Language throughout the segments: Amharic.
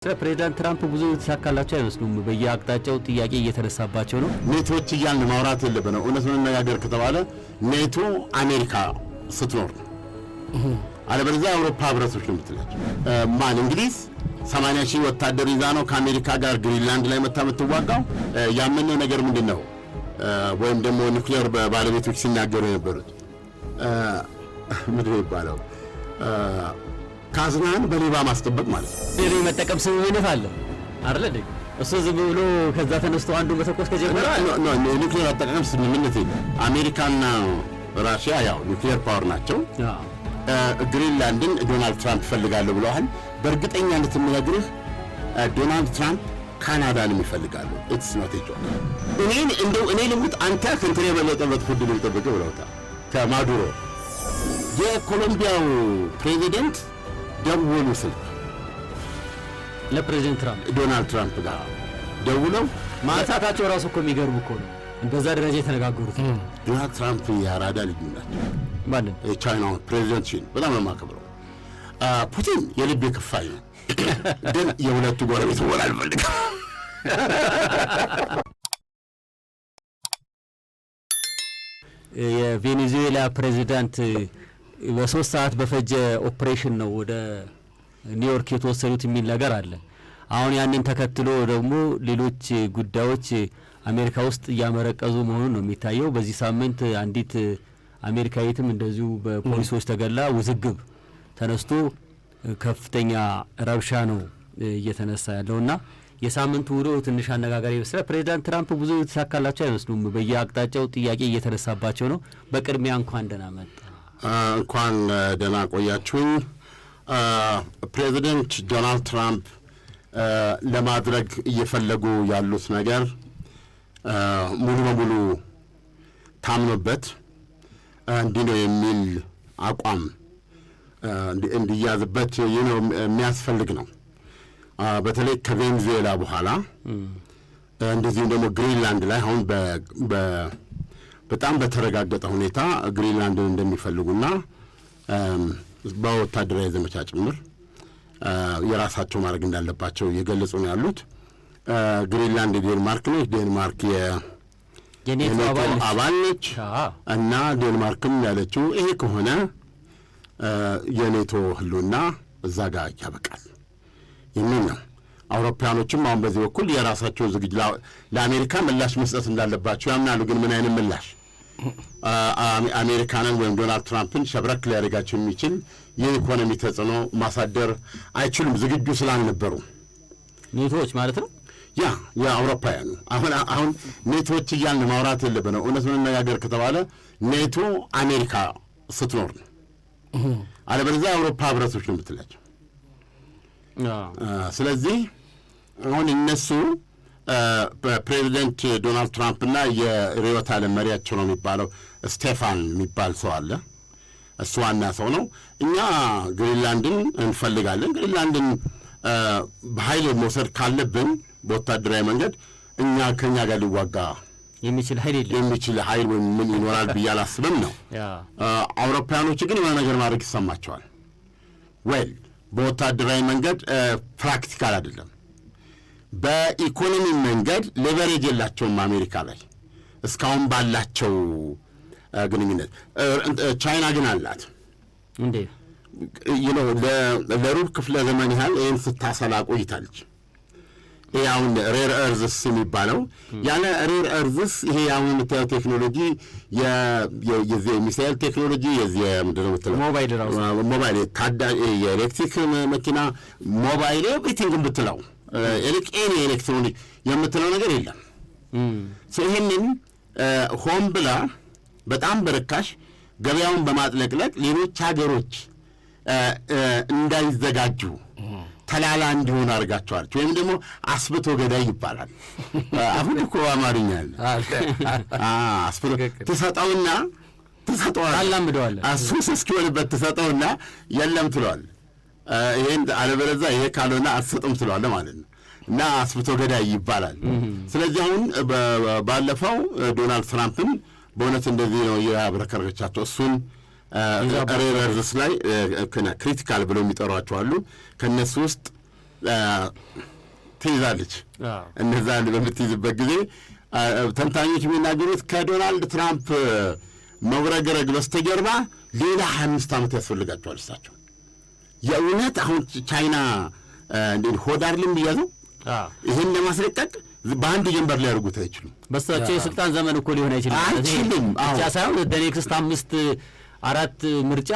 ፕሬዝዳንት ትራምፕ ብዙ ተሳካላቸው አይመስሉም። በየአቅጣጫው ጥያቄ እየተነሳባቸው ነው። ኔቶች እያልን ማውራት የለብንም። እውነቱን እንነጋገር ከተባለ ኔቶ አሜሪካ ስትኖር አለበለዚያ አውሮፓ ህብረቶች ነው የምትላቸው። ማን እንግሊዝ 80,000 ወታደር ይዛ ነው ከአሜሪካ ጋር ግሪንላንድ ላይ መታ የምትዋጋው። ያመነው ነገር ምንድነው? ወይም ደግሞ ኒውክሌር ባለቤቶች ሲናገሩ የነበሩት ምንድነው ይባላል? ካዝናን በሌባ ማስጠበቅ ማለት ነው። ሌላ መጠቀም ስምምነት አለ አይደል? እሱ ዝም ብሎ ከዛ ተነስቶ አንዱ መተኮስ ከጀመረ ኒውክሌር አጠቃቀም ስምምነት የለም። አሜሪካና ራሽያ ያው ኒውክሌር ፓወር ናቸው። ግሪንላንድን ዶናልድ ትራምፕ ፈልጋለሁ ብለዋል። በእርግጠኛነት የምነግርህ ዶናልድ ትራምፕ ካናዳንም ይፈልጋሉ። ኢትስ ኖት ኤ ጆክ። እኔ ልሙት አንተ ከንትሬ በለጠበት ፍርድ ነው የጠበቀው ብለውታል ከማዱሮ። የኮሎምቢያው ፕሬዚደንት ደውሉ ስልክ ለፕሬዚደንት ትራምፕ ዶናልድ ትራምፕ ጋር ደውለው ማንሳታቸው ራሱ እኮ የሚገርም እኮ ነው። በዛ ደረጃ የተነጋገሩት ዶናልድ ትራምፕ የአራዳ ልጅ ናቸው። ማለት የቻይናው ፕሬዚደንት ሺን በጣም ነው የማከብረው። ፑቲን የልብ ክፋይ ነው፣ ግን የሁለቱ ጎረቤት ወላ አልፈልግም። የቬኔዙዌላ ፕሬዚዳንት በ3 ሰዓት በፈጀ ኦፕሬሽን ነው ወደ ኒውዮርክ የተወሰዱት የሚል ነገር አለ። አሁን ያንን ተከትሎ ደግሞ ሌሎች ጉዳዮች አሜሪካ ውስጥ እያመረቀዙ መሆኑን ነው የሚታየው። በዚህ ሳምንት አንዲት አሜሪካዊትም እንደዚሁ በፖሊሶች ተገላ ውዝግብ ተነስቶ ከፍተኛ ረብሻ ነው እየተነሳ ያለውና የሳምንቱ ውሎ ትንሽ አነጋጋሪ ይመስላል። ፕሬዝዳንት ትራምፕ ብዙ ተሳካላቸው አይመስሉም። በየአቅጣጫው ጥያቄ እየተነሳባቸው ነው። በቅድሚያ እንኳን ደህና መጣ። እንኳን ደህና ቆያችሁኝ። ፕሬዚደንት ዶናልድ ትራምፕ ለማድረግ እየፈለጉ ያሉት ነገር ሙሉ በሙሉ ታምኖበት እንዲህ ነው የሚል አቋም እንዲያዝበት የሚያስፈልግ ነው። በተለይ ከቬኔዙዌላ በኋላ እንደዚሁም ደግሞ ግሪንላንድ ላይ አሁን በጣም በተረጋገጠ ሁኔታ ግሪንላንድን እንደሚፈልጉና በወታደራዊ ዘመቻ ጭምር የራሳቸው ማድረግ እንዳለባቸው እየገለጹ ነው ያሉት። ግሪንላንድ የዴንማርክ ነች። ዴንማርክ የኔቶ አባል ነች እና ዴንማርክም ያለችው ይሄ ከሆነ የኔቶ ህልውና እዛ ጋር ያበቃል የሚል ነው። አውሮፓውያኖችም አሁን በዚህ በኩል የራሳቸው ዝግጅት ለአሜሪካ ምላሽ መስጠት እንዳለባቸው ያምናሉ። ግን ምን አይነት ምላሽ? አሜሪካንን ወይም ዶናልድ ትራምፕን ሸብረክ ሊያደርጋቸው የሚችል የኢኮኖሚ ተጽዕኖ ማሳደር አይችሉም፣ ዝግጁ ስላልነበሩ ኔቶዎች ማለት ነው። የአውሮፓውያኑ አሁን ኔቶዎች እያልን ማውራት የለብንም። እውነቱን እንነጋገር ከተባለ ኔቶ አሜሪካ ስትኖር ነው፣ አለበለዚያ አውሮፓ ህብረቶች ነው የምትላቸው። ስለዚህ አሁን እነሱ ፕሬዚደንት ዶናልድ ትራምፕና የርዕዮተ ዓለም መሪያቸው ነው የሚባለው ስቴፋን የሚባል ሰው አለ። እሱ ዋና ሰው ነው። እኛ ግሪንላንድን እንፈልጋለን። ግሪንላንድን በኃይል መውሰድ ካለብን በወታደራዊ መንገድ ከኛ ጋር ሊዋጋ የሚችል ኃይል ወይም ምን ይኖራል ብዬ አላስብም ነው። አውሮፓውያኖች ግን የሆነ ነገር ማድረግ ይሰማቸዋል። በወታደራዊ መንገድ ፕራክቲካል አይደለም። በኢኮኖሚ መንገድ ሌቨሬጅ የላቸውም አሜሪካ ላይ እስካሁን ባላቸው ግንኙነት። ቻይና ግን አላት እንዴ? ለሩብ ክፍለ ዘመን ያህል ይህን ስታሰላ ቆይታለች። ይሄ አሁን ሬር እርዝስ የሚባለው ያለ ሬር እርዝስ ይሄ አሁን የምታየው ቴክኖሎጂ የዚህ ሚሳይል ቴክኖሎጂ የዚህ ምንድነው የምትለው ሞባይል የኤሌክትሪክ መኪና ሞባይል ኤቭሪቲንግ ብትለው ኤሌክትሮኒክ የምትለው ነገር የለም። ይህንን ሆን ብላ በጣም በርካሽ ገበያውን በማጥለቅለቅ ሌሎች ሀገሮች እንዳይዘጋጁ ተላላ እንዲሆን አድርጋቸዋለች። ወይም ደግሞ አስብቶ ገዳይ ይባላል። አሁን እኮ አማርኛ አለ። አስብቶ ትሰጠውና ታላምደዋለህ። አሱስ እስኪሆንበት ትሰጠውና የለም ትለዋለህ። ይሄን አለበለዚያ ይሄ ካልሆነ አትሰጥም ትለዋለህ ማለት ነው። እና አስብቶ ገዳይ ይባላል። ስለዚህ አሁን ባለፈው ዶናልድ ትራምፕን በእውነት እንደዚህ ነው ያብረከረቻቸው። እሱን ሬረርስ ላይ ክሪቲካል ብለው የሚጠሯቸው አሉ። ከነሱ ውስጥ ትይዛለች። እነዛ በምትይዝበት ጊዜ ተንታኞች የሚናገሩት ከዶናልድ ትራምፕ መውረግረግ በስተጀርባ ሌላ 25 ዓመት ያስፈልጋቸዋል እሳቸው። የእውነት አሁን ቻይና ሆድ አይደለም ብያዘው ይህን ለማስለቀቅ በአንድ ጀንበር ሊያደርጉት አይችሉም። በሳቸው የስልጣን ዘመን እኮ ሊሆን አይችልም ብቻ ሳይሆን በኔክስት 5 ምርጫ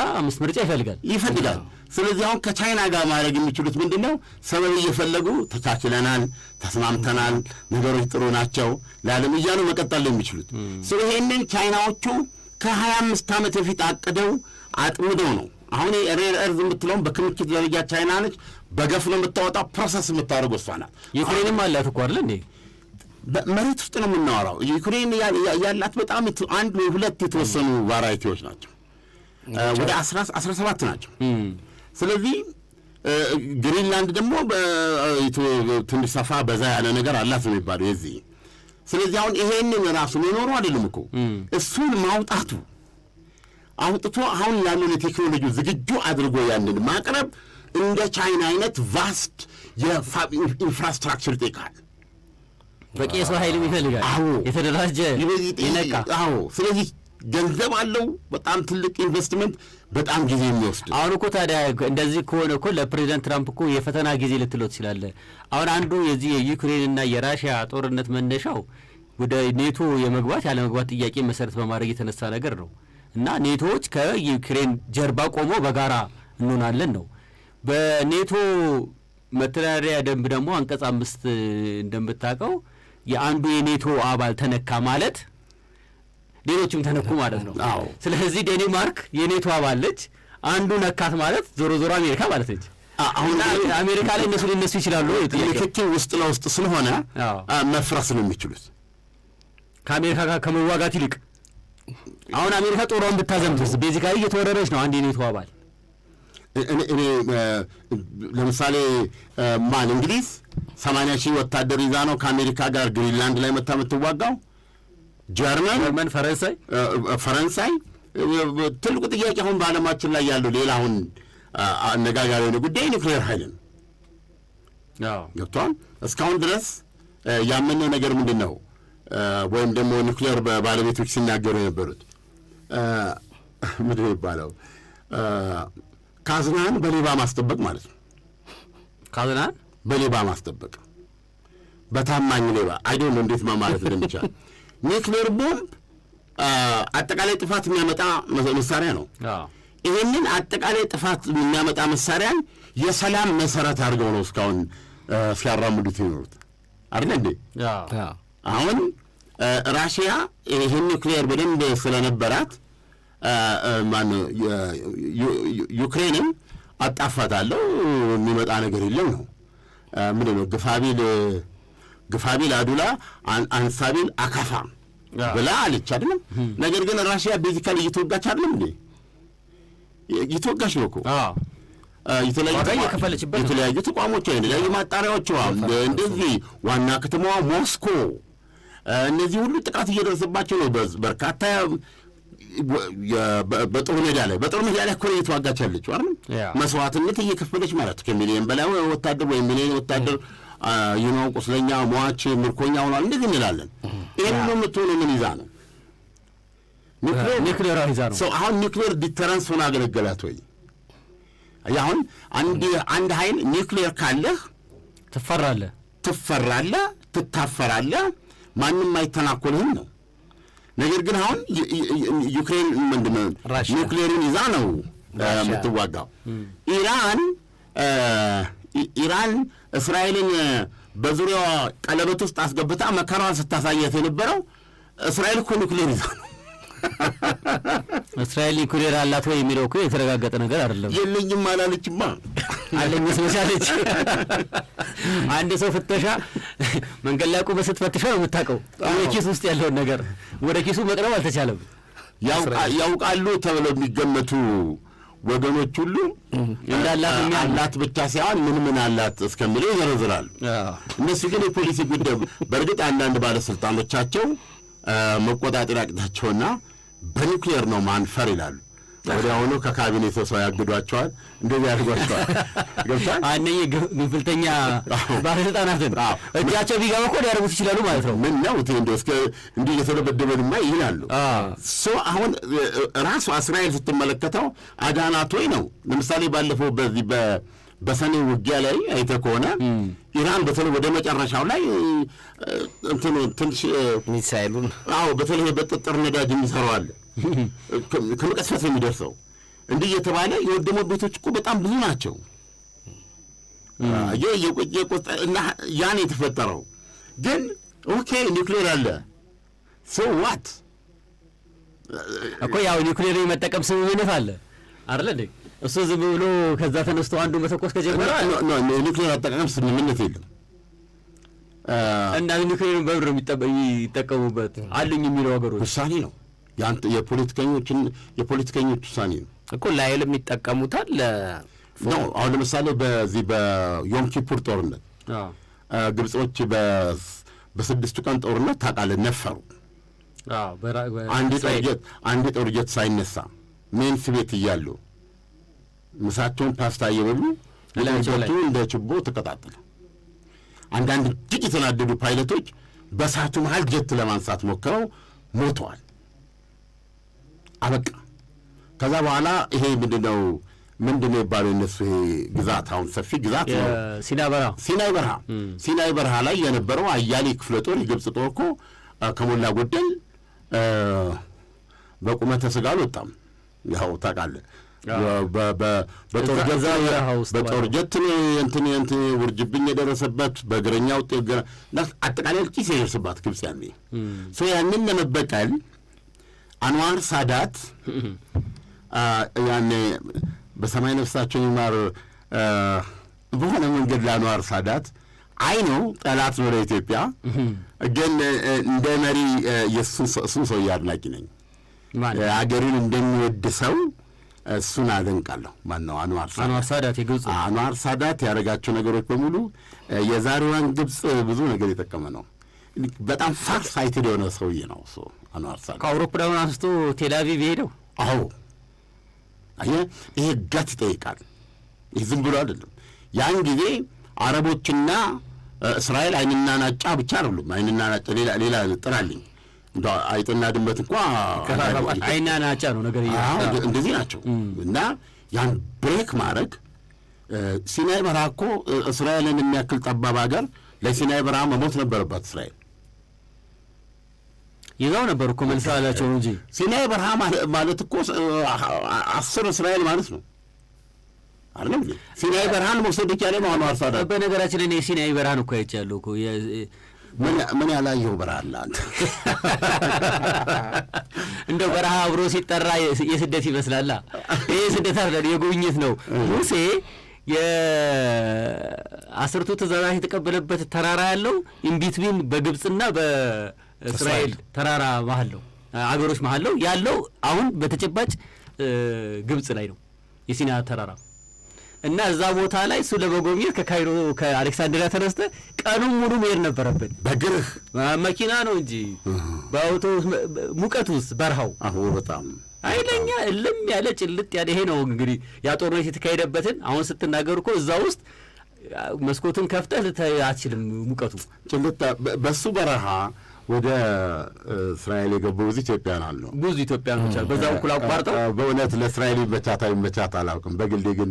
ይፈልጋል። ስለዚህ አሁን ከቻይና ጋር ማድረግ የሚችሉት ምንድን ነው? ሰበብ እየፈለጉ ተቻችለናል፣ ተስማምተናል፣ ነገሮች ጥሩ ናቸው ለዓለም እያሉ መቀጠል የሚችሉት። ስለዚህ ይህንን ቻይናዎቹ ከ25 ዓመት በፊት አቅደው አጥምደው ነው። አሁን ሬር እርዝ የምትለውም በክምችት ደረጃ ቻይና ነች፣ በገፍ ነው የምታወጣው፣ ፕሮሰስ የምታደርገው እሷ ናት። ዩክሬንም አላት እኮ አይደል እንዴ? መሬት ውስጥ ነው የምናወራው። ዩክሬን ያላት በጣም አንድ ወይ ሁለት የተወሰኑ ቫራይቲዎች ናቸው፣ ወደ 17 ናቸው። ስለዚህ ግሪንላንድ ደግሞ ትንሽ ሰፋ በዛ ያለ ነገር አላት ነው የሚባለው የዚህ። ስለዚህ አሁን ይሄንን ራሱ መኖሩ አይደለም እኮ እሱን ማውጣቱ አውጥቶ አሁን ያንን የቴክኖሎጂ ዝግጁ አድርጎ ያንን ማቅረብ እንደ ቻይና አይነት ቫስት የኢንፍራስትራክቸር ይጠይቃል። በቂ የሰው ኃይል ይፈልጋል። የተደራጀ ይነቃ። ስለዚህ ገንዘብ አለው፣ በጣም ትልቅ ኢንቨስትመንት፣ በጣም ጊዜ የሚወስድ። አሁን እኮ ታዲያ እንደዚህ ከሆነ እኮ ለፕሬዚዳንት ትራምፕ እኮ የፈተና ጊዜ ልትለው ትችላለህ። አሁን አንዱ የዚህ የዩክሬንና የራሽያ ጦርነት መነሻው ወደ ኔቶ የመግባት ያለመግባት ጥያቄ መሰረት በማድረግ የተነሳ ነገር ነው እና ኔቶዎች ከዩክሬን ጀርባ ቆሞ በጋራ እንሆናለን ነው። በኔቶ መተዳደሪያ ደንብ ደግሞ አንቀጽ 5 እንደምታውቀው የአንዱ የኔቶ አባል ተነካ ማለት ሌሎችም ተነኩ ማለት ነው። ስለዚህ ዴንማርክ የኔቶ አባል ነች፣ አንዱ ነካት ማለት ዞሮ አሜሪካ ማለት ነች። አሁን አሜሪካ ላይ እነሱ ሊነሱ ይችላሉ። የትክክል ውስጥ ለውስጥ ስለሆነ መፍረስ ነው የሚችሉት ከአሜሪካ ጋር ከመዋጋት ይልቅ። አሁን አሜሪካ ጦሯን ብታዘምትስ ቤዚካሊ እየተወረረች ነው አንድ የኔቶ አባል። እኔ ለምሳሌ እንግሊዝ 80,000 ወታደር ይዛ ነው ከአሜሪካ ጋር ግሪንላንድ ላይ መታ የምትዋጋው። ጀርመን፣ ፈረንሳይ ትልቁ ጥያቄ አሁን በዓለማችን ላይ ያለው ሌላ አሁን አነጋጋሪ የሆነ ጉዳይ ኒውክሌር ኃይል ነው። ገብቷል። እስካሁን ድረስ ያመነው ነገር ምንድን ነው? ወይም ደግሞ ኒውክሌር ባለቤቶች ሲናገሩ የነበሩት ምንድን ነው የሚባለው? ካዝናን በሌባ ማስጠበቅ ማለት ነው። ካዝናን በሌባ ማስጠበቅ፣ በታማኝ ሌባ አይዶን እንዴት ማለት እንደሚቻል። ኒውክሌር ቦምብ አጠቃላይ ጥፋት የሚያመጣ መሳሪያ ነው። ይህንን አጠቃላይ ጥፋት የሚያመጣ መሳሪያን የሰላም መሰረት አድርገው ነው እስካሁን ሲያራምዱት ይኖሩት አይደል እንዴ? አሁን ራሽያ ይህን ኒውክሌር በደንብ ስለነበራት ዩክሬንን አጣፋታለሁ የሚመጣ ነገር የለም ነው። ምንድን ነው ግፋቢል አዱላ አንሳቢል አካፋ ብላ አለች አይደለም። ነገር ግን ራሽያ ቤዚካሊ እየተወጋች አይደለም እንዴ? እየተወጋች ነው እኮ። የተለያዩ ተቋሞቿ፣ የተለያዩ ማጣሪያዎቿ፣ እንደዚህ ዋና ከተማዋ ሞስኮ፣ እነዚህ ሁሉ ጥቃት እየደረሰባቸው ነው። በርካታ በጦር ሜዳ ላይ እኮ እየተዋጋች ያለችው አይደል? መስዋዕትነት እየከፈለች ማለት ከሚሊዮን በላይ ወታደር ወይም ሚሊዮን ወታደር ቁስለኛ፣ ሟች፣ ምርኮኛ ሆኗል እንደዚህ እንላለን። ይህን ነው የምትሆነው ምን ይዛ ነው? ኒውክሌር ይዛ ነው። አሁን ኒውክሌር ዲተረንስ ሆነ አገለገላት ወይ? አሁን አንድ ኃይል ኒውክሌር ካለህ ትፈራለህ፣ ትታፈራለህ፣ ማንም አይተናኮልህም ነው። ነገር ግን አሁን ዩክሬን ምንድነው ኒውክሌርን ይዛ ነው የምትዋጋው። ኢራን እስራኤልን በዙሪያዋ ቀለበት ውስጥ አስገብታ መከራዋን ስታሳየት የነበረው እስራኤል እኮ ኒውክሌር ይዛ ነው። እስራኤል ኒውክሌር አላት ወይ የሚለው እኮ የተረጋገጠ ነገር አይደለም። የለኝም አላለችማ። አለኝ ስመቻለች። አንድ ሰው ፍተሻ መንገድ ላይ ቆመህ ስትፈትሻ ነው የምታውቀው ኪስ ውስጥ ያለውን ነገር። ወደ ኪሱ መቅረብ አልተቻለም። ያውቃሉ ተብለው የሚገመቱ ወገኖች ሁሉ አላት ብቻ ሳይሆን ምን አላት እስከሚለው ይዘረዝራሉ። እነሱ ግን የፖሊሲ ጉዳይ በእርግጥ አንዳንድ ባለስልጣኖቻቸው መቆጣጠር ያቅታቸውና በኒውክሌር ነው ማንፈር ይላሉ። ወዲያውኑ ከካቢኔ ሰው ያግዷቸዋል፣ እንደዚህ ያድርጓቸዋል። ገብቷል። እነኚህ ግንፍልተኛ ባለስልጣናትን እጃቸው ቢገባ እኮ ሊያደርጉት ይችላሉ ማለት ነው። ምን ነው እንደው እስከ እንዲህ የተደበደበንማ ይላሉ። አሁን ራሱ እስራኤል ስትመለከተው አዳናቶይ ነው። ለምሳሌ ባለፈው በዚህ በሰኔ ውጊያ ላይ አይተህ ከሆነ ኢራን በተለይ ወደ መጨረሻው ላይ ትንሽ ሚሳይሉን በተለይ በጥጥር ነዳጅ የሚሰራው አለ ከመቀስፈት የሚደርሰው እንዲህ እየተባለ የወደሙ ቤቶች እኮ በጣም ብዙ ናቸው። እና ያን የተፈጠረው ግን ኦኬ ኒውክሌር አለ ሶ ዋት እኮ ያው ኒውክሌር የመጠቀም ስምምነት አለ አይደል እንዴ? እሱ ዝም ብሎ ከዛ ተነስቶ አንዱ መተኮስ ከጀመረ ኒውክሌር አጠቃቀም ስምምነት የለም። እና ኒውክሌርን በብር የሚጠቀሙበት አሉኝ የሚለው ሀገሮች ውሳኔ ነው። የፖለቲከኞች ውሳኔ ነው እኮ ላይልም ይጠቀሙታል ነው። አሁን ለምሳሌ በዚህ በዮም ኪፑር ጦርነት ግብጾች በስድስቱ ቀን ጦርነት ታውቃለህ ነፈሩ። አንድ ጦር ጀት ሳይነሳ ሜንስ ቤት እያሉ ምሳቸውን ፓስታ እየበሉ ላያቸው እንደ ችቦ ተቀጣጠለ። አንዳንድ እጅግ የተናደዱ ፓይለቶች በእሳቱ መሀል ጀት ለማንሳት ሞክረው ሞተዋል። አበቃ። ከዛ በኋላ ይሄ ምንድነው ይባለው እነሱ ይሄ ግዛት አሁን ሰፊ ግዛት ነው ሲናይ በረሃ ላይ የነበረው አያሌ ክፍለ ጦር የግብጽ ጦር እኮ ከሞላ ጎደል በቁመተ ስጋ አልወጣም። ያው ታውቃለህ በጦር ጀት እንትን ውርጅብኝ የደረሰበት በእግረኛ ውጤት አጠቃላይ ኪስ የደረሰባት ግብጽ ያንን ለመበቀል አንዋር ሳዳት ያኔ በሰማይ ነፍሳቸው ይማር በሆነ መንገድ ለአንዋር ሳዳት ነው ጠላት ነው ለኢትዮጵያ፣ ግን እንደ መሪ የእሱ ሰው አድናቂ ነኝ። አገሩን እንደሚወድ ሰው እሱን አደንቃለሁ። ማነው አንዋር ሳዳት የግብጽ አንዋር ሳዳት ያደረጋቸው ነገሮች በሙሉ የዛሬዋን ግብጽ ብዙ ነገር የጠቀመ ነው። በጣም ፋር ሳይትድ የሆነ ሰውዬ ነው እሱ አንዋር ሳዳት። ከአውሮፕላኑን አንስቶ ቴልአቪቭ ሄደው ይሄ ጋት ይጠይቃል። ይህ ዝም ብሎ አይደለም። ያን ጊዜ አረቦችና እስራኤል አይንና ናጫ ብቻ አይደሉም። አይንና ናጫ ሌላ ጥራልኝ እንደ አይጥና ድመት እንኳን አይንና ናጫ ነው ነገር እንደዚህ ናቸው። እና ያን ብሬክ ማድረግ ሲናይ በረሃ እኮ እስራኤልን የሚያክል ጠባብ ሀገር ለሲናይ በረሃ መሞት ነበረባት እስራኤል። ይዛው ነበር እኮ መልሳ አላቸው እንጂ ሲናይ በረሃ ማለት እኮ 10 እስራኤል ማለት ነው አይደል? ሲናይ በረሃን መውሰድ ይቻላል ነው አንዋር ሳዳት። በነገራችን ላይ ሲናይ በረሃን እኮ አይቻለሁ እኮ ምን ያላየው በረሃ አለ አንተ? እንደው በረሃ አብሮ ሲጠራ የስደት ይመስላል። ይሄ ስደት አይደለም የጉብኝት ነው። ሙሴ የአስርቱ ትእዛዛት የተቀበለበት ተራራ ያለው ኢንቢትዊን በግብጽና በእስራኤል ተራራ መሀል ነው፣ አገሮች መሀል ነው ያለው። አሁን በተጨባጭ ግብጽ ላይ ነው የሲና ተራራ እና እዛ ቦታ ላይ እሱ ለመጎብኘት ከካይሮ ከአሌክሳንድሪያ ተነስተ ቀኑን ሙሉ መሄድ ነበረብን። በግርህ መኪና ነው እንጂ በአውቶቡስ ሙቀት ውስጥ በረሃው በጣም ኃይለኛ እልም ያለ ጭልጥ ያለ ይሄ ነው እንግዲህ ያ ጦርነት የተካሄደበትን አሁን ስትናገሩ እኮ እዛ ውስጥ መስኮቱን ከፍተህ ልታይ አትችልም። ሙቀቱ ጭልጥ በሱ በረሃ ወደ እስራኤል የገቡ ብዙ ኢትዮጵያውያን አሉ። ብዙ ኢትዮጵያውያኖች አሉ በዛ በኩል አቋርጠው። በእውነት ለእስራኤል ይመቻት አላውቅም። በግሌ ግን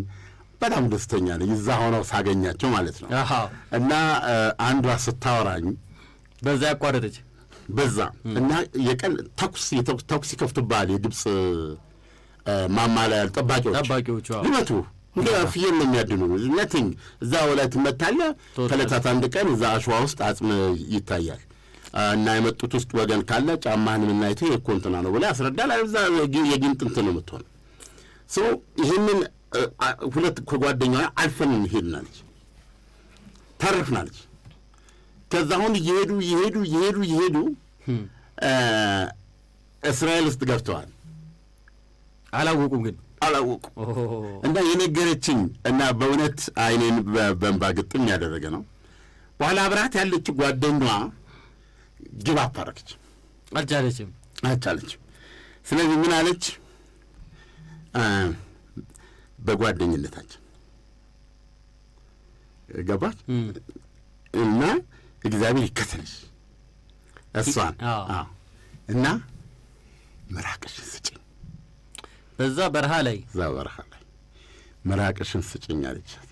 በጣም ደስተኛ ነኝ እዛ ሆነው ሳገኛቸው ማለት ነው። እና አንዷ ስታወራኝ በዛ ያቋረጠች በዛ እና የቀን ተኩስ ይከፍቱብሃል የግብጽ ማማ ላይ ያሉ ጠባቂዎች ሊመቱ እንደ ፍየል ነው የሚያድኑ ነቲንግ እዛ ላይ ትመታለህ። ከዕለታት አንድ ቀን እዛ አሸዋ ውስጥ አጽም ይታያል እና የመጡት ውስጥ ወገን ካለ ጫማህን የምናይተው የኮንትና ነው ብላ ያስረዳል። እዛ የጊንጥ እንትን ነው የምትሆን ሰው ይህንን ሁለት ከጓደኛዋ አልፈን ሄድናለች፣ ተረፍናለች። ከዛ አሁን እየሄዱ እስራኤል ውስጥ ገብተዋል። አላወቁም እና የነገረችኝ እና በእውነት አይኔን በእንባ ግጥም ያደረገ ነው። በኋላ አብራት ያለች ጓደኛዋ ግብ አፓረከች፣ አልቻለችም። ስለዚህ ምን አለች? በጓደኝነታችን ገባች እና እግዚአብሔር ይከተልሽ እሷን እና ምራቅሽን ስጭኝ በዛ በረሃ ላይ ምራቅሽን ስጭኝ አለቻት።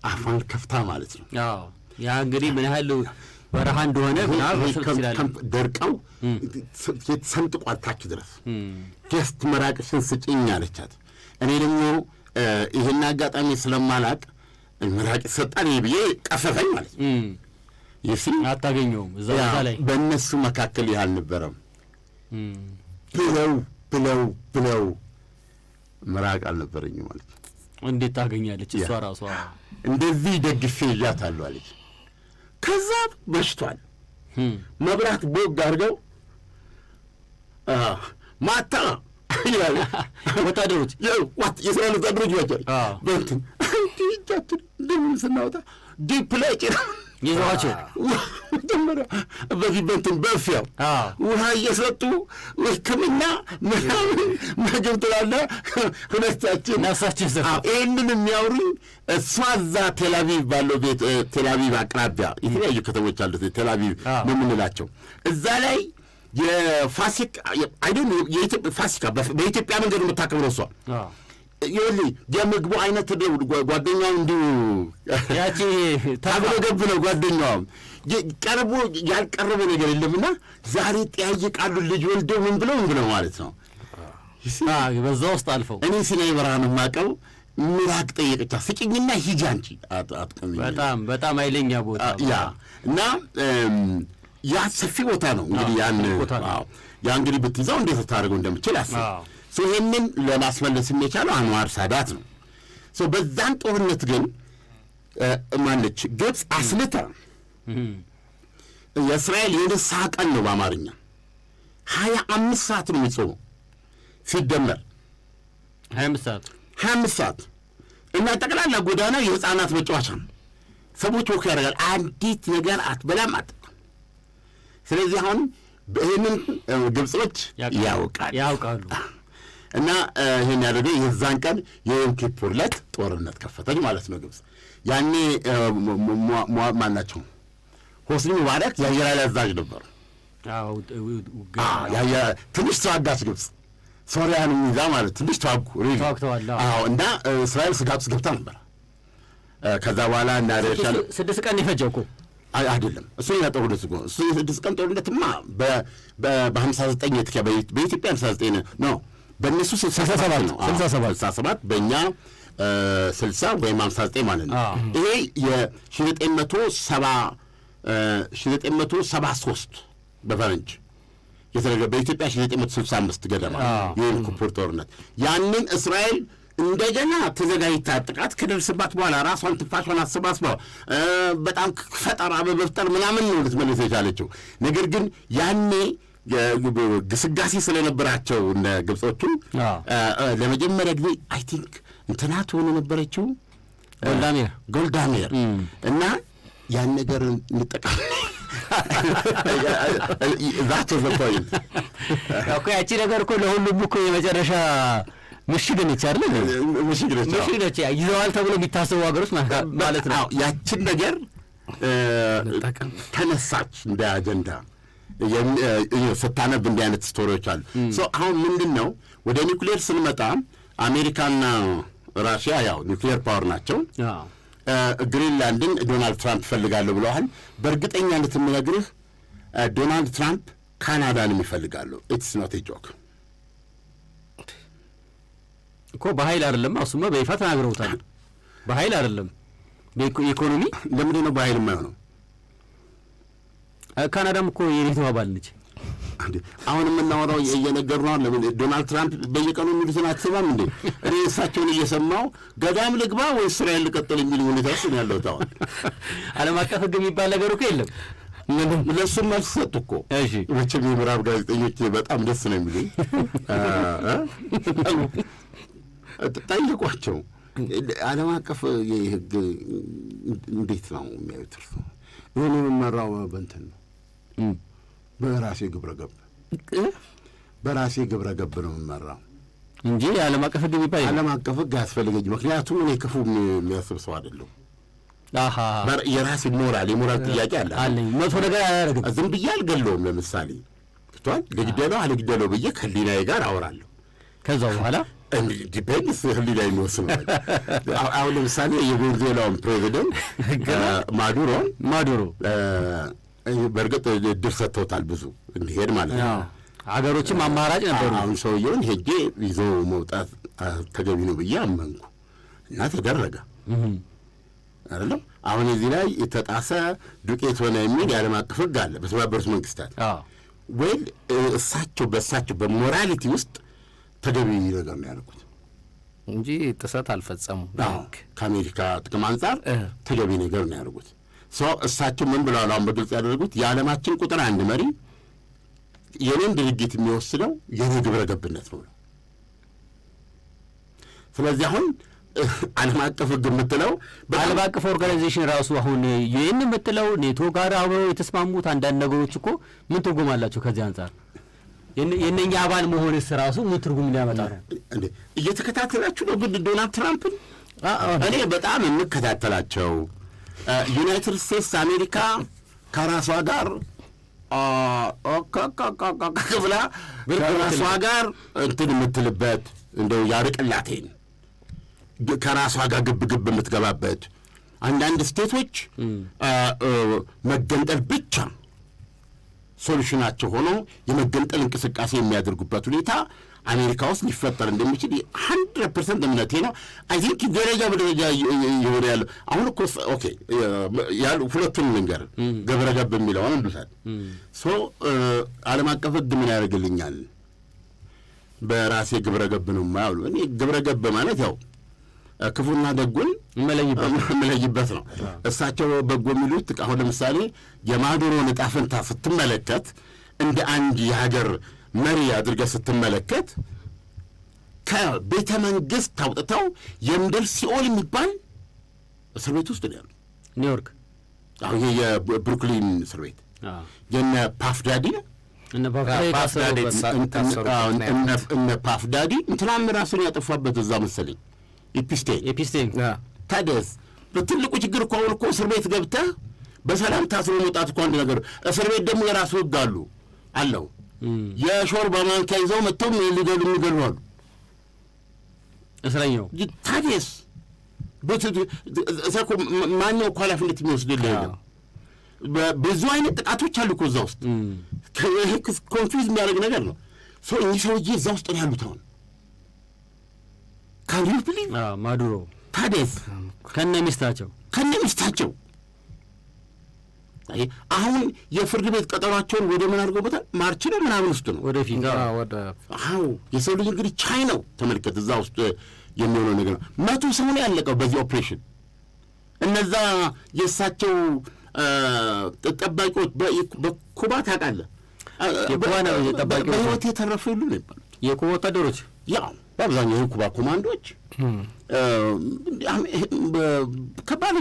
አፏን ከፍታ ማለት ነው። ያ እንግዲህ ምን ያህል በረሃ እንደሆነ ደርቀው ሰንጥቋል ታች ድረስ ጀስት ምራቅሽን ስጭኝ አለቻት። እኔ ደግሞ ይህን አጋጣሚ ስለማላቅ ምራቅ ይሰጣል ብዬ ቀሰፈኝ ማለት ነው። ይሲ አታገኘውም እዛ ላይ በእነሱ መካከል ይህ አልነበረም። ብለው ምራቅ አልነበረኝም ማለት ነው። እንዴት ታገኛለች እሷ ራሷ? እንደዚህ ደግፌ ይዣታለሁ አለች። ከዛ መሽቷል። መብራት ቦግ አድርገው ማታ ይላል ወታደሮች የእስራኤል ወታደሮች ናቸው። በእንትን እጃችን እንደምን ስናወጣ ዲፕ ላይ ጭራ ይዘዋቸው መጀመሪያ በዚህ በእንትን በእፍያው ውሃ እየሰጡ ሕክምና ምናምን ምግብ ትላለህ። ሁለታችን ነፍሳችን ዘ ይህንን የሚያወሩኝ እሷ እዛ ቴላቪቭ ባለው ቤት ቴላቪቭ አቅራቢያ የተለያዩ ከተሞች አሉት። ቴላቪቭ ነው የምንላቸው። እዛ ላይ የፋሲካ ፋሲካ በኢትዮጵያ መንገድ የምታከብረው እሷ ይኸውልህ የምግቡ አይነት ጓደኛው እንዲሁ ያቺ ታብሎ ገብ ነው። ጓደኛዋም ቀርቦ ያልቀረበ ነገር የለምና ዛሬ ጠያይቃሉ ልጅ ወልደው ምን ብለው ማለት ነው። በዛ ውስጥ አልፈው እኔ ሲናይ ብርሃን የማውቀው ምራቅ ጠየቀቻት። ስጭኝና ሂጂ አንቺ አትቀምኝ። በጣም ኃይለኛ ቦታ ያ እና ያ ሰፊ ቦታ ነው እንግዲህ ያ እንግዲህ ብትይዛው እንዴት ታደርገው እንደምችል አስብ። ይህንን ለማስመለስ የቻለው አንዋር ሳዳት ነው። በዛን ጦርነት ግን ማለች ግብፅ አስልታ የእስራኤል የንስሐ ቀን ነው በአማርኛ 25 ሰዓት ነው የሚጾመው ሲደመር 25 ሰዓት እና ጠቅላላ ጎዳና የህፃናት መጫወቻ ነው። ሰዎች ወክ ያደርጋል። አንዲት ነገር አትበላም አትጠጣም። ስለዚህ አሁን ይህንን ግብጾች ያውቃሉ እና ይህን ያደረገ የዛን ቀን የዮም ኪፑር ዕለት ጦርነት ከፈተች ማለት ነው ግብጽ። ያኔ ማናቸው ሆስኒ ሙባረክ የአየር ኃይል አዛዥ ነበሩ። ትንሽ ተዋጋች ግብጽ ሶሪያንም ይዛ ማለት ትንሽ ተዋግተዋል። እና እስራኤል ስጋት ውስጥ ገብታ ነበር። ከዛ በኋላ እንዳደረሻል 6 ቀን የፈጀው እኮ አይደለም እሱ ያጠው ደስ ጎ እሱ 6 ቀን ጦርነትማ በ59 በኢትዮጵያ 59 ነው። በእነሱ 67 ነው። 67 በእኛ 60 ወይም 59 ማለት ነው። ይሄ የ1973 በፈረንጅ የተደረገ በኢትዮጵያ 1965 ገደማ የዮም ኪፑር ጦርነት። ያንን እስራኤል እንደገና ተዘጋጅታ ጥቃት ከደርስባት በኋላ ራሷን ትንፋሿን አሰባስባ በጣም ፈጠራ በመፍጠር ምናምን ነው ልትመለስ የቻለችው። ነገር ግን ያኔ ግስጋሴ ስለነበራቸው እነ ግብጾቹ ለመጀመሪያ ጊዜ አይ ቲንክ እንትናት ሆነ ነበረችው ጎልዳሜር እና ያን ነገር እንጠቀም ዛቸው ዘቆይ እኮ ያቺ ነገር እኮ ለሁሉም እኮ የመጨረሻ ምሽግ ነች አይደል? ምሽግ ነች ይዘዋል ተብሎ የሚታሰቡ ሀገሮች ማለት ነው። ያችን ነገር ተነሳች እንደ አጀንዳ ስታነብ እንዲህ አይነት ስቶሪዎች አሉ። አሁን ምንድን ነው ወደ ኒውክሌር ስንመጣ አሜሪካና ራሽያ ያው ኒውክሌር ፓወር ናቸው። ግሪንላንድን ዶናልድ ትራምፕ ይፈልጋሉ ብለዋል። በእርግጠኛነት የምነግርህ ዶናልድ ትራምፕ ካናዳንም ይፈልጋሉ። ኢትስ ኖት ኤ ጆክ እኮ በኃይል አይደለም። እሱማ በይፋ ተናግረውታል። በኃይል አይደለም በኢኮኖሚ። ለምንድን ነው በኃይል የማይሆነው? ካናዳም እኮ የኔቶ አባል ነች። አሁን የምናወራው እየነገሩ ነው። ለምን ዶናልድ ትራምፕ በየቀኑ የሚሉትን አትሰማም እንዴ? እኔ እሳቸውን እየሰማው ገዳም ልግባ ወይ እስራኤል ልቀጥል የሚል ሁኔታ ውስጥ ነው ያለሁት። አሁን ዓለም አቀፍ ሕግ የሚባል ነገር እኮ የለም። ለእሱም መልስ ሰጡ እኮ። መቼም የምዕራብ ጋዜጠኞች በጣም ደስ ነው የሚሉኝ። ጠይቋቸው ዓለም አቀፍ የሕግ እንዴት ነው የሚያዩት? እርሱ ይሁን የምመራው በእንትን ነው በራሴ ግብረ ገብ ነው የምመራው። እንጂ ዓለም አቀፍ ሕግ የሚባል ዓለም አቀፍ ሕግ አያስፈልገኝ። ምክንያቱም እኔ ክፉ የሚያስብ ሰው አይደለሁም። አሃ የራሴ የሞራል ጥያቄ አለኝ። መጥፎ ነገር አያደርግም። ዝም ብዬ አልገለውም። ለምሳሌ ክቷል ለግደለው አልግደለው ብዬ ከህሊናዬ ጋር አወራለሁ። ከዛ በኋላ ዲፔንድስ ህሊና የሚወስነው። አሁን ለምሳሌ የቬኔዙዌላውን ፕሬዚደንት ማዱሮ በእርግጥ እድል ሰጥተውታል ብዙ እንዲሄድ ማለት ነው። ሀገሮችም አማራጭ ነበሩ። አሁን ሰውየውን ሄጄ ይዞ መውጣት ተገቢ ነው ብዬ አመንኩ እና ተደረገ አይደለም። አሁን እዚህ ላይ የተጣሰ ዱቄት ሆነ የሚል የዓለም አቀፍ ሕግ አለ በተባበሩት መንግስታት። ወይ በእሳቸው በሞራሊቲ ውስጥ ተገቢ ነገር ነው ያደረጉት እንጂ ጥሰት አልፈጸሙም። ከአሜሪካ ጥቅም አንጻር ተገቢ ነገር ነው ያደረጉት። እሳቸው ምን ብለዋል? አሁን በግልጽ ያደረጉት የዓለማችን ቁጥር 1 መሪ የኔን ድርጊት የሚወስነው የኔ ግብረ ገብነት ነው። ስለዚህ አሁን ዓለም አቀፍ ሕግ የምትለው ዓለም አቀፍ ኦርጋናይዜሽን ራሱ አሁን ዩኤን የምትለው ኔቶ ጋር አብረው የተስማሙት አንዳንድ ነገሮች እኮ ምን ትርጉም አላቸው? ከዚህ አንጻር የእነኛ አባል መሆንስ ራሱ ምን ትርጉም ሊያመጣ ነው? እየተከታተላችሁ ነው? ግን ዶናልድ ትራምፕን እኔ በጣም የምከታተላቸው ዩናይትድ ስቴትስ አሜሪካ ከራሷ ጋር ብላ ከራሷ ጋር እንትን የምትልበት እንደው ያርቅላቴን ከራሷ ጋር ግብ የምትገባበት አንዳንድ ስቴቶች መገንጠል ብቻ ሶሉሽናቸው ሆኖ የመገንጠል እንቅስቃሴ የሚያደርጉበት ሁኔታ አሜሪካ ውስጥ ሊፈጠር እንደሚችል 100% እምነቴ ነው። አይ ቲንክ ደረጃ በደረጃ ይሆነ ያለው አሁን እኮ ኦኬ ያሉ ሁለቱን ልንገር ግብረ ገብ የሚለውን እንዱሳል ዓለም አቀፍ ሕግ ምን ያደርግልኛል? በራሴ ግብረ ገብ ነው የማያውሉ። እኔ ግብረ ገብ ማለት ያው ክፉና ደጉን መለይበት ነው። እሳቸው በጎ የሚሉት አሁን ለምሳሌ የማዱሮን ዕጣ ፈንታ ስትመለከት እንደ አንድ የሀገር መሪ አድርገህ ስትመለከት ከቤተ መንግስት ታውጥተው የምድር ሲኦል የሚባል እስር ቤት ውስጥ ነው ያሉ። ኒውዮርክ አሁን የብሩክሊን እስር ቤት የነ ፓፍዳዲ እነ ፓፍዳዲ እንትናም ራሱን ያጠፋበት እዛ መሰለኝ ኤፒስቴን ታዲያስ በትልቁ ችግር እኮ አሁን እኮ እስር ቤት ገብተህ በሰላም ታስሮ መውጣት እኮ አንድ ነገር። እስር ቤት ደግሞ የራሱ ሕግ አለው። የሾርባ ማንኪያ ይዘው መጥተው የሚገሉ አሉ እስረኛው። ታዲያስ እኮ ማነው እኮ ኃላፊነት የሚወስድልህ? ብዙ አይነት ጥቃቶች አሉ እኮ እዛ ውስጥ። ኮንፊውዝ የሚያደርግ ነገር ነው። እኚህ ሰውዬ እዛ ውስጥ ነው ያሉት አሁን ካሪፍ ፕሊዝ ማዱሮ ታዲያስ ከነ ሚስታቸው አሁን የፍርድ ቤት ቀጠሯቸውን ወደ ምን አድርገውበታል? ማርች ነው ምናምን ውስጥ ነው ወደፊት። የሰው ልጅ እንግዲህ ቻይ ነው ተመልከት። እዛ ውስጥ የሚሆነው ነገር 100 ሰው ነው ያለቀው በዚህ ኦፕሬሽን። እነዛ የእሳቸው ጠባቂዎች በኩባ ታውቃለህ፣ በሕይወት የተረፉ የሉ ነው ይባላል። የኩባ ወታደሮች ያው በአብዛኛው የኩባ ኮማንዶች ከባድ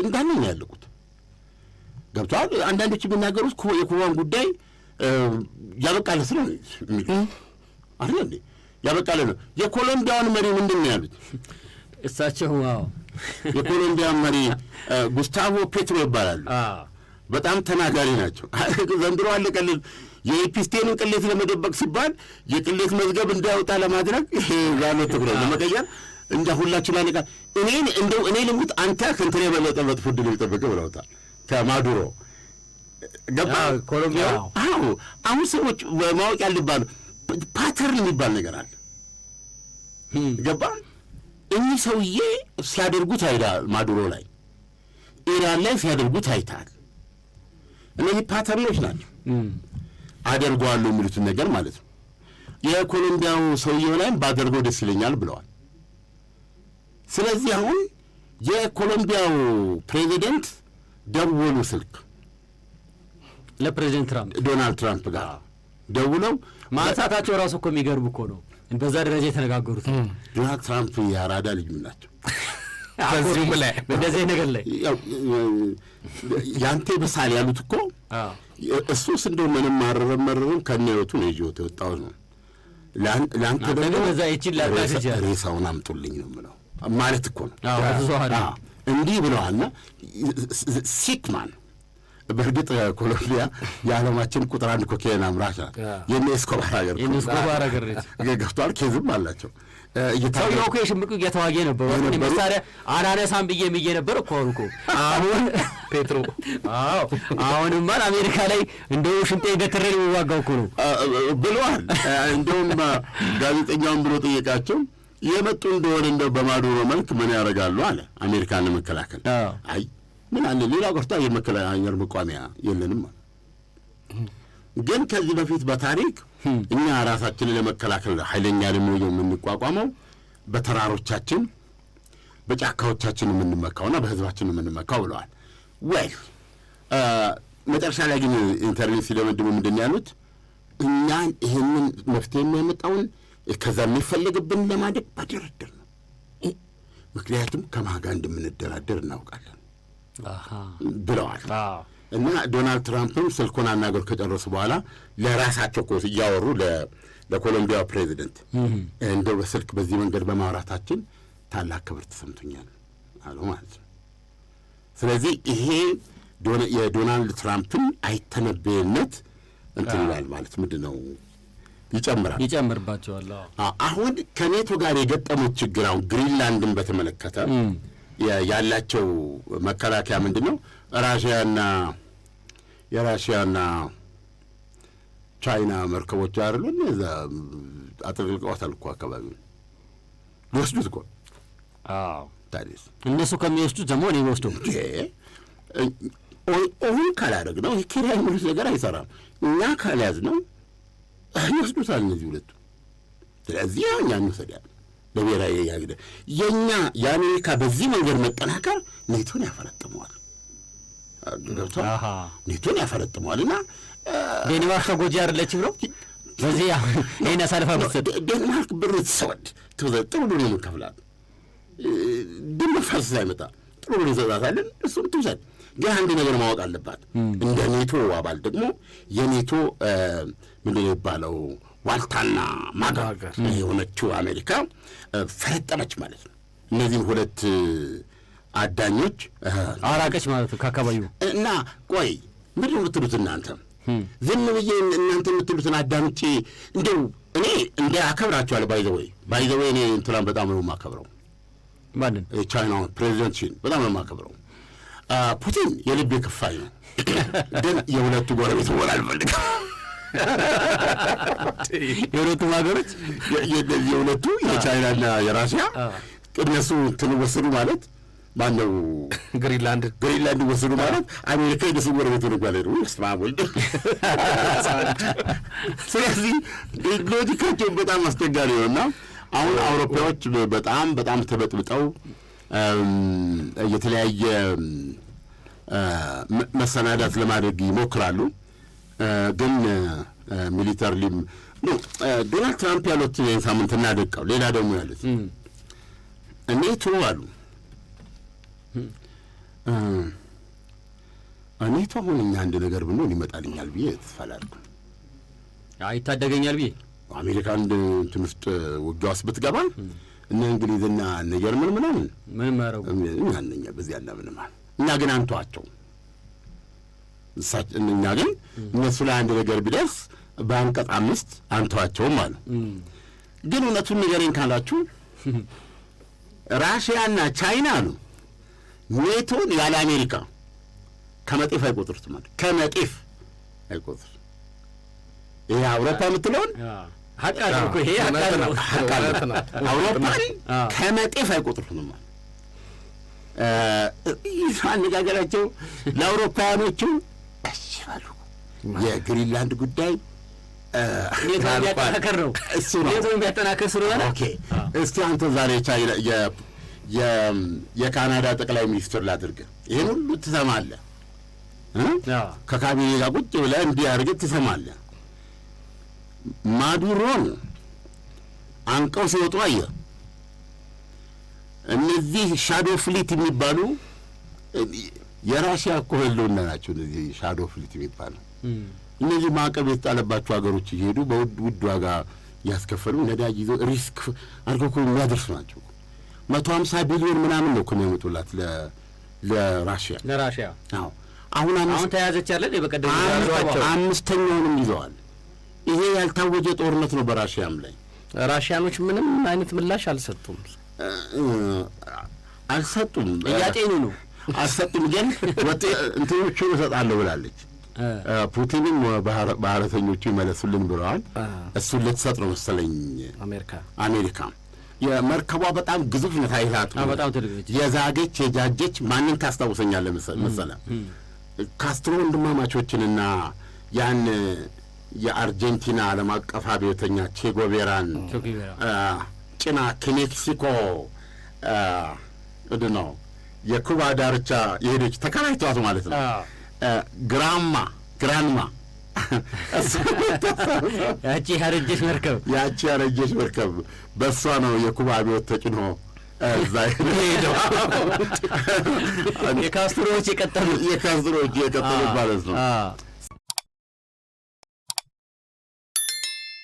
እንዳለ ነው ያለቁት። ገብተዋል። አንዳንዶች የሚናገሩት የኩባን ጉዳይ ያበቃለት ነው የሚሉ አይደል እንዴ? ያበቃለት ነው። የኮሎምቢያውን መሪ ምንድን ነው ያሉት እሳቸው? የኮሎምቢያን መሪ ጉስታቮ ፔትሮ ይባላሉ። በጣም ተናጋሪ ናቸው። ዘንድሮ አለቀልን። የኤፒስቴንን ቅሌት ለመደበቅ ሲባል የቅሌት መዝገብ እንዳያወጣ ለማድረግ ዛሎ ትኩረት ለመቀየር እንደ ሁላችን ላይ ነቃ እኔ ልሙት አንተ ከእንትን የበለጠ መጥፎ ዕድል የሚጠብቅ ብለውታል። ከማዱሮ ገባ ኮሎምቢያ። አሁን ሰዎች ማወቅ ያልባሉ ፓተርን የሚባል ነገር አለ። ገባ እኚህ ሰውዬ ሲያደርጉት አይተሃል። ማዱሮ ላይ ኢራን ላይ ሲያደርጉት አይተሃል። እነዚህ ፓተርኖች ናቸው አደርገዋለሁ የሚሉትን ነገር ማለት ነው። የኮሎምቢያው ሰውዬው ላይም ባደርገው ደስ ይለኛል ብለዋል። ስለዚህ አሁን የኮሎምቢያው ፕሬዚደንት ደወሉ ስልክ ለፕሬዚደንት ትራምፕ ዶናልድ ትራምፕ ጋር ደውለው ማንሳታቸው ራሱ እኮ የሚገርም እኮ ነው። በዛ ደረጃ የተነጋገሩት ዶናልድ ትራምፕ የአራዳ ልጅ ናቸው። በዚህም ላይ በእንደዚህ ነገር ላይ ያንተ በሳል ያሉት እኮ እሱስ እንደው ምንም ማረረም ከነ ህይወቱ ነው ይዞት የወጣው ነው። ለአንተ ደግሞ በዛ ይችል ላቃሽ ይችላል ሬሳውን አምጡልኝ ነው የምለው ማለት እኮ ነው። አዎ እንዲህ ብለዋልና ሲክማን በእርግጥ ኮሎምቢያ የዓለማችን ቁጥር 1 ኮካይን አምራች ናት። የኔ ኤስኮባር ሀገር ገብቷል። ኬዝም አላቸው። ሰውዬው እኮ የሽምቅ እየተዋጌ ነበር። መሳሪያ አናነሳም ብዬ ነበር እኮ አሁን ፔትሮ አሁንማ አሜሪካ ላይ እንደው ሽንጤ ገትሬ የሚዋጋው እኮ ነው ብለዋል። እንደውም ጋዜጠኛውን ብሎ ጠየቃቸው የመጡ እንደሆነ እንደው በማዱሮ መልክ ምን ያደርጋሉ አለ አሜሪካን ለመከላከል። አይ ምን አለ ሌላ ቀርቶ የመከላከያ መቋሚያ የለንም። ግን ከዚህ በፊት በታሪክ እኛ ራሳችንን ለመከላከል ኃይለኛ ደግሞ የምንቋቋመው በተራሮቻችን በጫካዎቻችን የምንመካውና በህዝባችን የምንመካው ብለዋል። ወይ መጨረሻ ላይ ግን ኢንተርኔት ሲደመድሙ ምንድን ያሉት እኛን ይህንን መፍትሄ የሚያመጣውን ከዛ የሚፈለግብን ለማድረግ በድርድር ነው። ምክንያቱም ከማጋ እንደምንደራደር እናውቃለን ብለዋል። እና ዶናልድ ትራምፕም ስልኩን አናገር ከጨረሱ በኋላ ለራሳቸው እኮ እያወሩ ለኮሎምቢያ ፕሬዚደንት እንደው በስልክ በዚህ መንገድ በማውራታችን ታላቅ ክብር ተሰምቶኛል አሉ ማለት ነው። ስለዚህ ይሄ የዶናልድ ትራምፕን አይተነበየነት እንትን ይላል ማለት ምንድን ነው ይጨምርባቸዋል። አሁን ከኔቶ ጋር የገጠሙት ችግር አሁን ግሪንላንድን በተመለከተ ያላቸው መከላከያ ምንድን ነው? የራሽያና ቻይና መርከቦች አይደሉም እዛ አጥልቀዋታል እኮ አካባቢውን ሊወስዱት እኮ። ታዲያስ እነሱ ከሚወስዱት ደግሞ እኔ ወስደው ኦን ካላደረግ ነው የኪራይ ሙሉት ነገር አይሰራም። እኛ ካልያዝ ነው ይወስዱታል እነዚህ ሁለቱ። ስለዚህ እኛ እንወስዳለን ለብሔራዊ ያግደ የኛ የአሜሪካ በዚህ መንገድ መጠናከር ኔቶን ያፈረጥመዋል። ኔቶን ያፈረጥመዋልና ዴንማርክ ተጎጂ አይደለችም ነው በዚህ ይሄን አሳልፋ መስጠት። ዴንማርክ ብር ትሰወድ ጥሩ ብሎ ነው ከፍላት ድምር ፋርስ ሳይመጣ ጥሩ ብሎ ይዘዛታለን። እሱም ትውሰድ። ግን አንድ ነገር ማወቅ አለባት። እንደ ኔቶ አባል ደግሞ የኔቶ ምንድን ነው የሚባለው ዋልታና ማጋገር የሆነችው አሜሪካ ፈረጠመች ማለት ነው። እነዚህም ሁለት አዳኞች አራቀች ማለት ነው ከአካባቢው። እና ቆይ ምንድን ነው የምትሉት እናንተ? ዝም ብዬ እናንተ የምትሉትን አዳምጬ እንደው እኔ እንደ አከብራቸዋለሁ። ባይዘወይ እኔ እንትናን በጣም ነው የማከብረው። ማንን? ቻይናውን ፕሬዚደንት ሺን በጣም ነው የማከብረው። ፑቲን የልቤ ክፋይ ነው። ግን የሁለቱ ጎረቤት መሆን አልፈልግም። የሁለቱም ሀገሮች የሁለቱ የቻይናና የራሽያ እነሱ እንትን ወሰዱ ማለት ማነው ግሪንላንድ ወሰዱ ማለት አሜሪካ የነሱ ጎረቤት ነው ማለት ነው። ስማሙል ስለዚህ ሎጂካቸው በጣም አስቸጋሪ ነውና አሁን አውሮፓዎች በጣም ተበጥብጠው የተለያየ መሰናዳት ለማድረግ ይሞክራሉ። ግን ሚሊተሪም ዶናልድ ትራምፕ ያሉት ሳምንት እናደቀው ሌላ ደግሞ ያሉት ኔቶ አሉ ኔቶ አሁን እኛ አንድ ነገር ብንሆን ይመጣልኛል ብዬ ተስፋ አላደርግም። ይታደገኛል ብዬ አሜሪካን እንትን ውስጥ ውጊያ ውስጥ ብትገባ እነ እንግሊዝና እነ ጀርመን ምንም ማረው እኛ በዚህ ያለ ምንም እኛ ግን አንተዋቸው እኛ ግን እነሱ ላይ አንድ ነገር ቢደርስ በአንቀጽ 5 አንተዋቸውም አሉ። ግን እውነቱን ንገረኝ ካላችሁ ራሽያና ቻይና አሉ ኔቶን ያለ አሜሪካ ከመጤፍ አይቆጥሩት ማለት ከመጤፍ አይቆጥሩት። ይሄ አውሮፓ የምትለውን ሀቃለሁ ይሄ ሀቃለሁ አውሮፓን ከመጤፍ አይቆጥሩትም ማለት አነጋገራቸው ለአውሮፓውያኖቹ ያስባሉ። የግሪንላንድ ጉዳይ ኔቶ የሚያጠናክር ነው። እሱ ነው ኔቶ የሚያጠናክር ስለሆነ ኦኬ። እስቲ አንተ ዛሬ ቻይና የካናዳ ጠቅላይ ሚኒስትር ላድርግ ይሄን ሁሉ ትሰማለህ ከካቢኔ ጋር ቁጭ ብለህ እንዲህ አድርገህ ትሰማለህ። ማዱሮን አንቀው ሲወጡ አየህ። እነዚህ ሻዶ ፍሊት የሚባሉ የራሽያ እኮ ህልውና ናቸው። እነዚህ ሻዶ ፍሊት የሚባሉ እነዚህ ማዕቀብ የተጣለባቸው ሀገሮች እየሄዱ በውድ ዋጋ ያስከፈሉ ነዳጅ ይዞ ሪስክ አድርገው እኮ የሚያደርሱ ናቸው። 150 ቢሊዮን ምናምን ነው እኮ የሚያመጡላት ለራሽያ። አዎ አሁን ተያዘች ያለ በቀደም አምስተኛውንም ይዘዋል። ይሄ ያልታወጀ ጦርነት ነው በራሽያም ላይ። ራሽያኖች ምንም አይነት ምላሽ አልሰጡም። እያጤኑ ነው አልሰጡም። ግን እንትኖቹ እሰጣለሁ ብላለች። ፑቲንም ባህረተኞቹ ይመለሱልን ብለዋል። እሱን ልትሰጥ ነው መሰለኝ አሜሪካ። የመርከቧ በጣም ግዙፍ ነው። ታይታት በጣም ትልቅ ነች። የዛገች የጃጀች ማንን ታስታውሰኛለህ መሰለህ? ካስትሮ ወንድማማቾችንና ያን የአርጀንቲና ዓለም አቀፍ አብዮተኛ ቼጎቬራን ጭና ከሜክሲኮ ነው የኩባ ዳርቻ የሄደች ተከራይቷት ማለት ነው። ግራንማ ያቺ ያረጀች መርከብ በእሷ ነው የኩባ አብዮት ተጭኖ እዛ ሄደው የካስትሮዎች የቀጠሉት ማለት ነው።